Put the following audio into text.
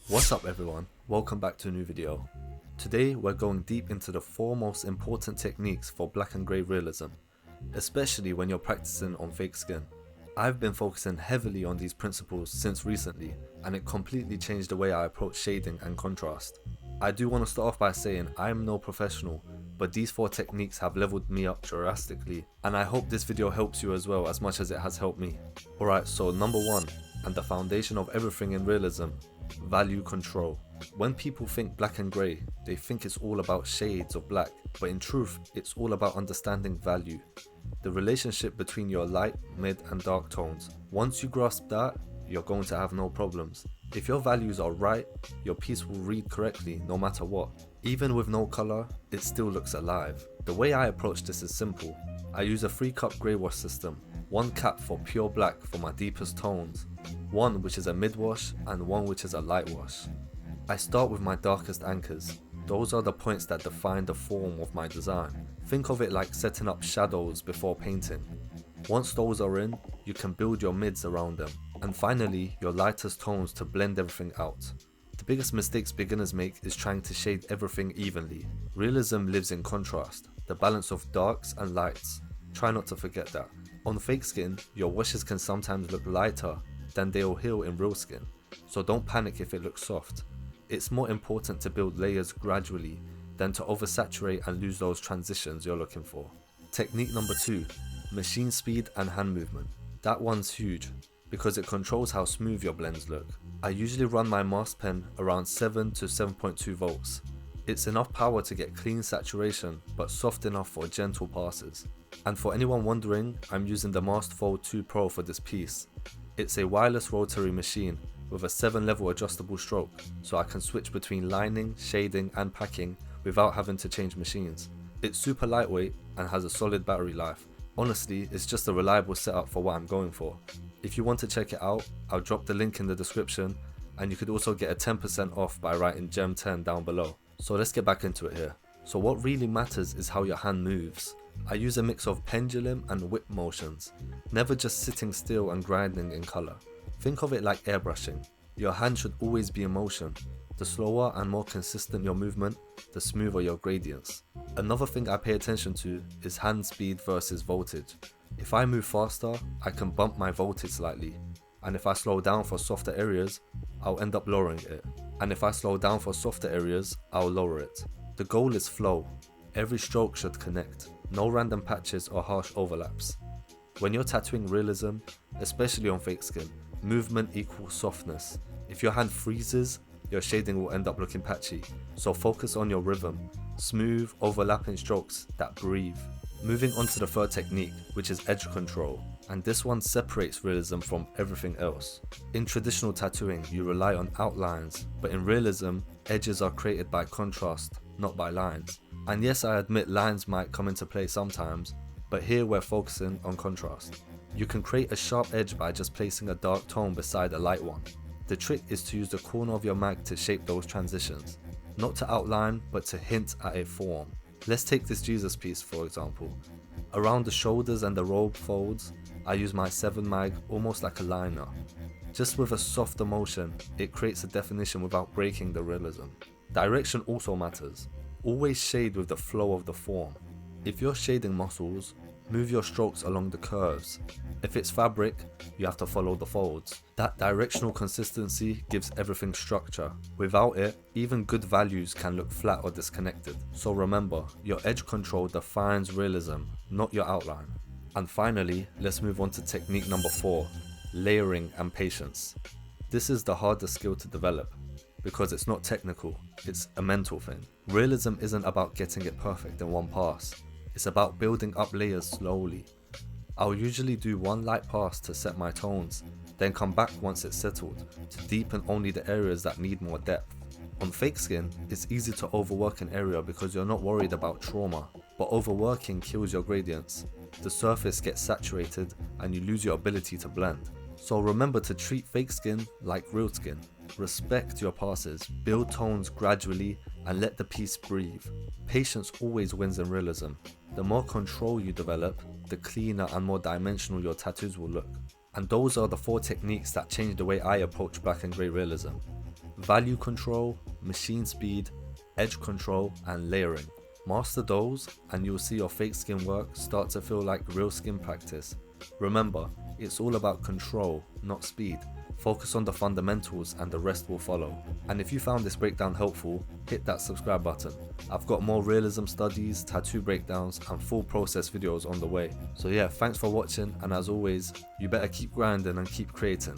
What's up everyone, welcome back to a new video. Today we're going deep into the 4 most important techniques for black and grey realism, especially when you're practicing on fake skin. I've been focusing heavily on these principles since recently, and it completely changed the way I approach shading and contrast. I do want to start off by saying I'm no professional, but these 4 techniques have leveled me up drastically, and I hope this video helps you as well as much as it has helped me. Alright, so number 1, and the foundation of everything in realism, value control. When people think black and grey, they think it's all about shades of black, but in truth, it's all about understanding value. The relationship between your light, mid and dark tones. Once you grasp that, you're going to have no problems. If your values are right, your piece will read correctly no matter what. Even with no colour, it still looks alive. The way I approach this is simple. I use a 3-cup grey wash system, 1 cap for pure black for my deepest tones, 1 which is a mid wash and 1 which is a light wash. I start with my darkest anchors. Those are the points that define the form of my design. Think of it like setting up shadows before painting. Once those are in, you can build your mids around them, and finally your lightest tones to blend everything out. The biggest mistakes beginners make is trying to shade everything evenly. Realism lives in contrast, the balance of darks and lights. Try not to forget that. On fake skin, your washes can sometimes look lighter than they'll heal in real skin, so don't panic if it looks soft. It's more important to build layers gradually than to oversaturate and lose those transitions you're looking for. Technique number 2, machine speed and hand movement. That one's huge because it controls how smooth your blends look. I usually run my Mast Pen around 7 to 7.2 volts. It's enough power to get clean saturation but soft enough for gentle passes. And for anyone wondering, I'm using the Mast Fold 2 Pro for this piece. It's a wireless rotary machine with a 7-level adjustable stroke, so I can switch between lining, shading and packing without having to change machines. It's super lightweight and has a solid battery life. Honestly, it's just a reliable setup for what I'm going for. If you want to check it out, I'll drop the link in the description, and you could also get a 10% off by writing GEM10 down below. So let's get back into it here. So what really matters is how your hand moves. I use a mix of pendulum and whip motions, never just sitting still and grinding in colour. Think of it like airbrushing. Your hand should always be in motion. The slower and more consistent your movement, the smoother your gradients. Another thing I pay attention to is hand speed versus voltage. If I move faster, I can bump my voltage slightly, and if I slow down for softer areas, I'll end up lowering it, and if I slow down for softer areas, I'll lower it. The goal is flow. Every stroke should connect, no random patches or harsh overlaps. When you're tattooing realism, especially on fake skin, movement equals softness. If your hand freezes, your shading will end up looking patchy, so focus on your rhythm, smooth, overlapping strokes that breathe. Moving on to the 3rd technique, which is edge control, and this one separates realism from everything else. In traditional tattooing, you rely on outlines, but in realism, edges are created by contrast, not by lines. And yes, I admit lines might come into play sometimes, but here we're focusing on contrast. You can create a sharp edge by just placing a dark tone beside a light one. The trick is to use the corner of your mag to shape those transitions, not to outline, but to hint at a form. Let's take this Jesus piece for example. Around the shoulders and the robe folds, I use my 7 mag almost like a liner. Just with a softer motion, it creates a definition without breaking the realism. Direction also matters. Always shade with the flow of the form. If you're shading muscles, move your strokes along the curves. If it's fabric, you have to follow the folds. That directional consistency gives everything structure. Without it, even good values can look flat or disconnected. So remember, your edge control defines realism, not your outline. And finally, let's move on to technique number 4, layering and patience. This is the hardest skill to develop, because it's not technical, it's a mental thing. Realism isn't about getting it perfect in one pass. It's about building up layers slowly. I'll usually do 1 light pass to set my tones, then come back once it's settled, to deepen only the areas that need more depth. On fake skin, it's easy to overwork an area because you're not worried about trauma, but overworking kills your gradients. The surface gets saturated and you lose your ability to blend. So remember to treat fake skin like real skin. Respect your passes, build tones gradually, and let the piece breathe. Patience always wins in realism. The more control you develop, the cleaner and more dimensional your tattoos will look. And those are the 4 techniques that change the way I approach black and grey realism. value control, machine speed, edge control, and layering. Master those and you'll see your fake skin work start to feel like real skin practice. Remember, it's all about control, not speed. Focus on the fundamentals and the rest will follow. And if you found this breakdown helpful, hit that subscribe button. I've got more realism studies, tattoo breakdowns, and full process videos on the way. So yeah, thanks for watching, and as always, you better keep grinding and keep creating.